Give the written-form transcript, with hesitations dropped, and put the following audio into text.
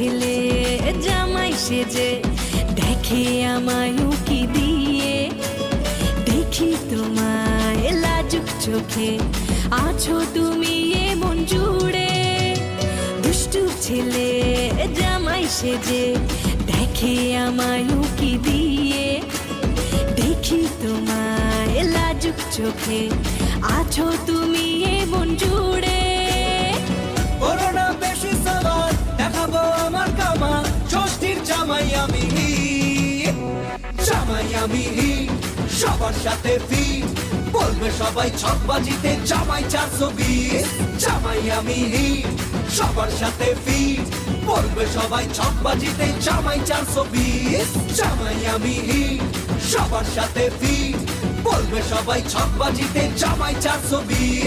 ছেলে জামাই সেজে দেখে আমায় উকি দিয়ে, দেখি তোমায় লাজুক চোখে আছো তুমি এমন জুড়ে। দুষ্টু ছেলে জামাই সেজে দেখে আমায় উকি দিয়ে, দেখি তোমায় লাজুক চোখে আছো তুমি এমন জুড়ে। করোনা বেশি সবার দেখাবো আমার কামাল, ষষ্ঠীর জামাই আমি, জামাই আমি সবার সাথে ফিট, বলবে সবাই ছকবাজিতে জামাই 420। জামাই আমি সবার সাথে ফিট, বলবে সবাই ছকবাজিতে জামাই 420। জামাই আমি সবার সাথে ফিট, বলবে সবাই ছকবাজিতে জামাই 420।